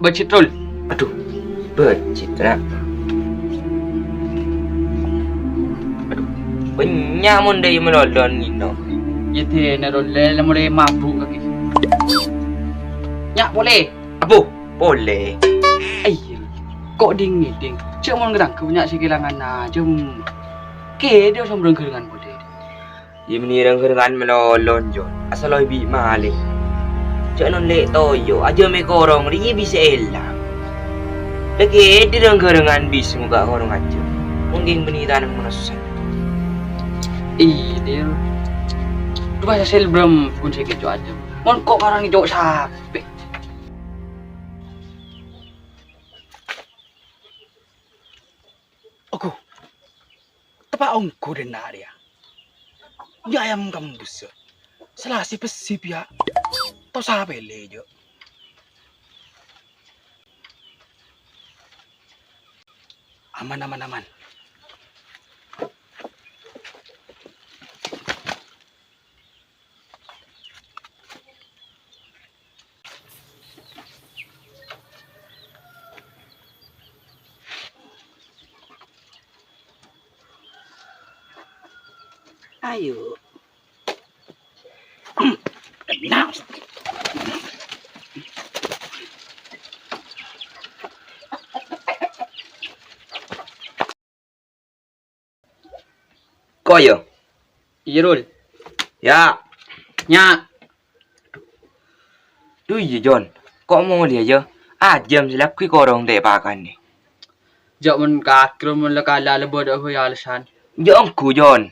Bercitrul. Aduh, bercitra. Aduh, banyak mun dia melolon ngino. Yete narol le mulai mabuk lagi. Nyak boleh. Abu, boleh. Ay, kok ding ni ding. Cik mon gedang punya si kelangan na jum. Ke dia sombrang kelangan boleh. Dia menirang kerengan melolon John. Asal lo bi malik. Cak non lek toyo aja me korong ri bisa elang. Lagi dirang kerengan bis muka korong aja. Mungkin beniran menesan. Dia. Tu bahasa selbram kunci kejo aja. Mon kok karang ijo sape. Aku. Tepa ongko den area. Ya ayam kampus. Selasi pesip ya. Tau sape le jo. Aman. Ayo. Nah. Koyo. Irul. Ya. Nya. Tu iya John. Kok mau dia aja? Jam silap kui korong dek pakan ni. Jak mun kakro mun lakala lebod aku ya alasan. Jongku John.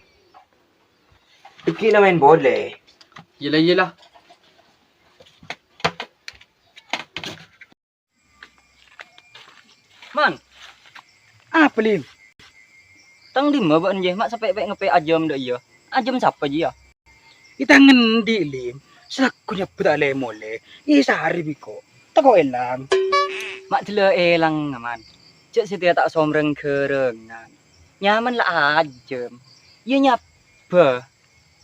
Kita main boleh. Yelah. Man, Apa lim? tang di ma ba nje mak sampai ngepe ajam dah iya. Ajam siapa je ya? Kita ngendi lim. Selakunya bedale mole. Isa hari biko. Tako elang. Mak tela elang man. Cek setia tak somreng kerengan. Nyaman lah ajam. Ye nyapa.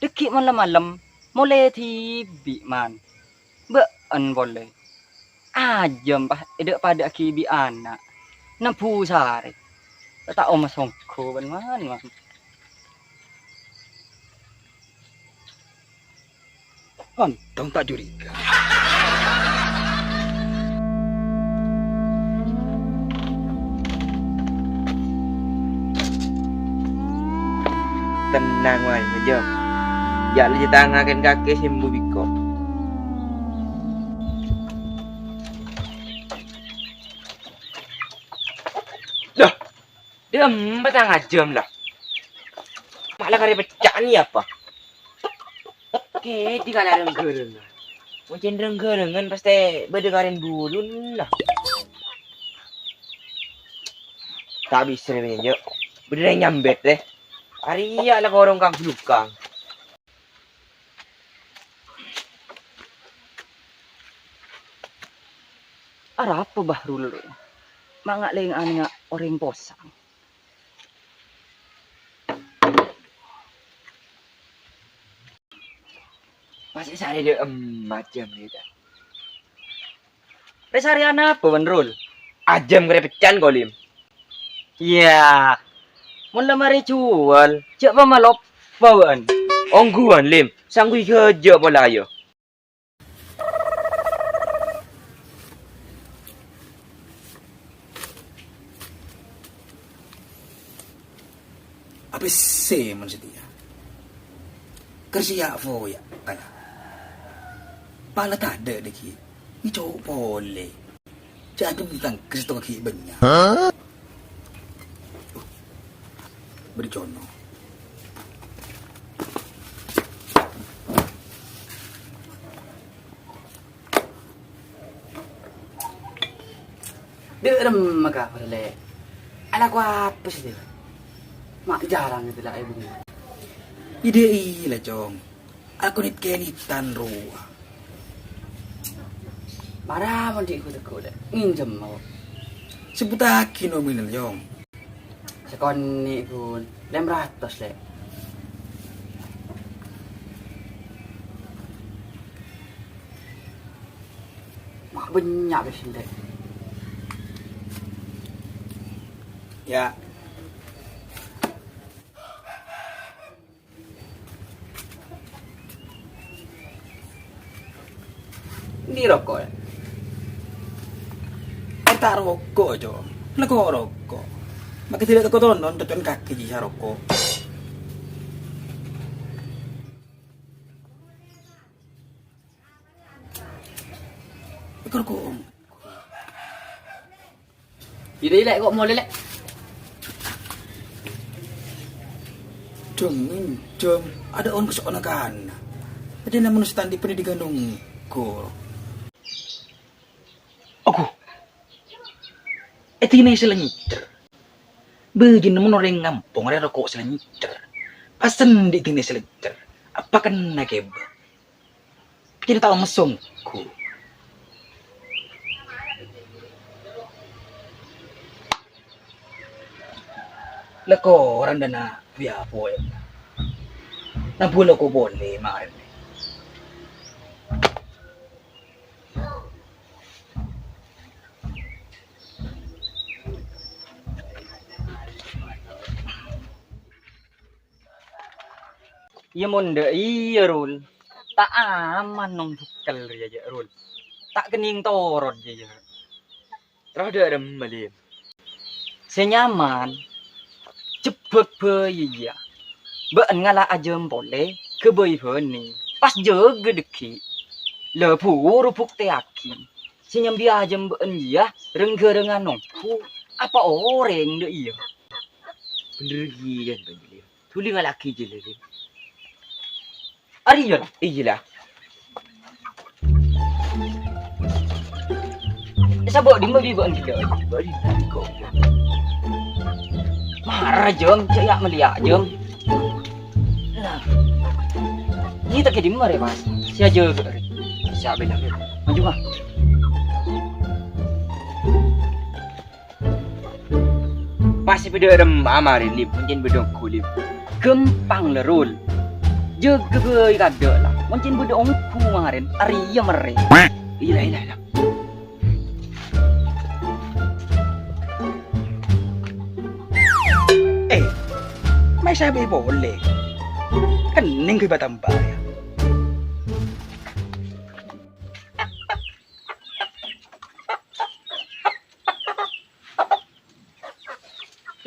Dekik man malam. Mole tibi man. Ba an boleh. Ajam pah edek pada akibi anak. Nampu sare. Tak om songko ban man. Untung tak curiga. Tenang wae Jom. Ya lu tangaken kaki sembuh biko. Loh. Dia betang jam lah. Malah kare pecah ni apa? Oke, di kala renggerengan. Mungkin renggerengan pasti bedekarin dulu lah. Tak bisa nih, Jo. Bener nyambet deh. Hari ya lah korong kang belukang. Ara apa bahrul? Mangak leng anga orang posang. Masih sari dia macam ni dah. Resariana apa benrul? Ajam kare pecan kolim. Ya. Mula mari jual. Cek pa malop bawaan. Ongguan lim, sanggui kerja pula yo. Apa sih man setia? Kerja apa ya? Kala. Pala tak ada lagi. Ni cowok boleh. Jadi tentang kerja kaki banyak. Beri contoh. Dia rem maka perle. Anak ku apa sih dia? Mak jarang itu lah ibu. Ide lah cong. Aku nit kenitan ruah. Marah mon di ikut deh. Nginjem mau. Sebut aki nominal cong. Sekon ni pun 500 le. Mak banyak besin deh. Ya. Ini rokok ya? Tak rokok aja. Lah kok rokok. Maka tidak kau tonton tonton kaki di rokok. Ikut kok. Jadi lek kok mau lelek. Jom, ada orang keseonakan. Ada namun standi pendidikan dong. Aku. Ini selanyiter. Bejin namun orang ngampung ada rokok selanyiter. Pasen di tini selanyiter. Apa kan nakeba? Pikir tahu mesongku. Leko orang dana via boy. Na bulo ko boleh marin. Iya monde iya rul. Tak aman nong bukal ya rul. Tak kening torot ya. Rada ada malim. Senyaman. Cepet bayi ya. Beun ngala ajem boleh ke bayi ni. Pas jaga deki. Lepu rupuk teaki. Senyam dia ajem beun ya. Renggerengan nongku. Apa orang deh iya. Bener gini kan Malim. Tuli ngalaki je lah. Ari ya lah. Iyalah. Sabok di babi beun kita. Bari kau. Marah jom, cak meliak jom. Nah, ini tak kedi mar ya mas. Si aja ke? Siapa bilang ya? Maju mah. Pasti beda remah marin lim, mungkin beda kulim. Gempang lerul. Jaga gue kada lah. Mungkin beda ongku marin. Arya mere. Iyalah. May sabi boleh. Kening ko ba tambay?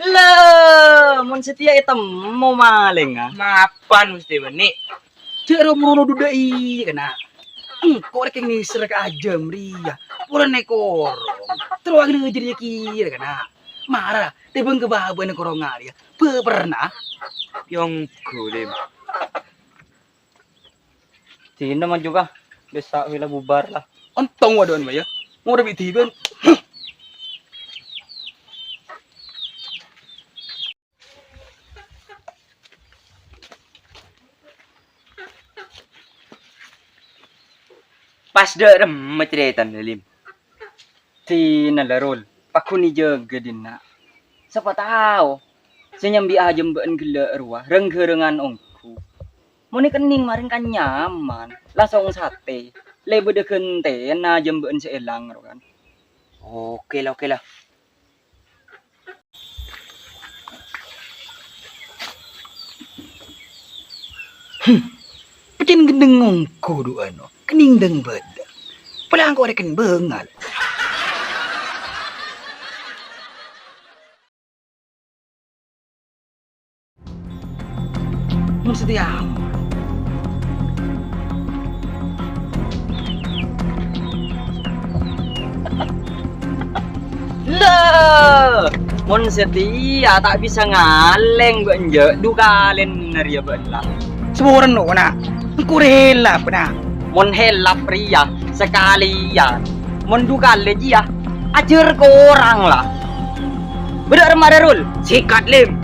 Lah, mun setia item mau maling ah. Mapan mesti benih. Cero merono dudai kena. Korek yang nisir ke aja meriah. Pura nekorong. Terus lagi ngejadinya kira kena. Marah, tebeng kebahaban yang korong ya. Pernah. Yang kulim. Tina man juga. Bisa wila bubar lah. Ontong wadon ba ya? Mau udah bitiban. Pas dah remah ceretan lim. Tina lerul. Paku ni jaga dina. Siapa tahu. Senyambi aja mbak gila ruah. Renggerengan ongku. Muni kening maring kan nyaman. Langsung sate. Lebe de kente. Na jembaan seelang kan. Oke lah. Pecin gendeng ongko do ano. Kening deng beda. Palang ko reken bengal. Mun setia. Lah, mun setia tak bisa ngaleng benje dukalen naria belah. Seburan no na. Ku rela pena. Mun helap pria sekalian. Mun dukale dia ajar ke orang lah. Bedak rul, sikat lim.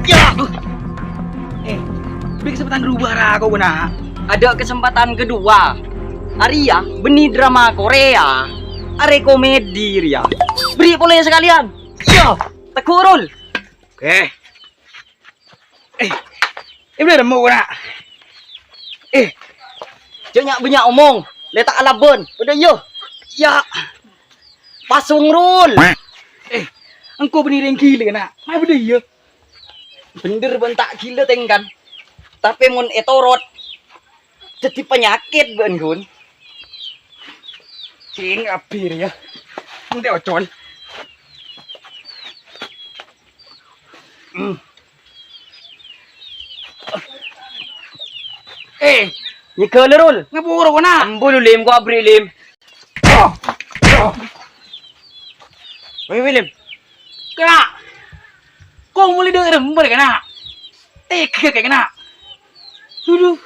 Ya. Beri kesempatan rubah kau benar. Ada kesempatan kedua. Arya benih drama Korea. Are komedi Ria. Beri boleh sekalian. Ya, tekurul. Oke. Ini udah mau nak. Jangan banyak omong. Letak alabon. Udah yo. Ya. Pasung rul. engkau bener yang gila nak. Mai bener ya. Bener bentak gila tengkan. Tapi mun etorot jadi penyakit ben Gun. Cing abir ya. Nanti ocol. Ni kelerul. Ngapuro ko na. Ambul lim ko abri lim. Lim. Kena. Kau mulai dengar boleh kena. Teka kayak kena. Duduh.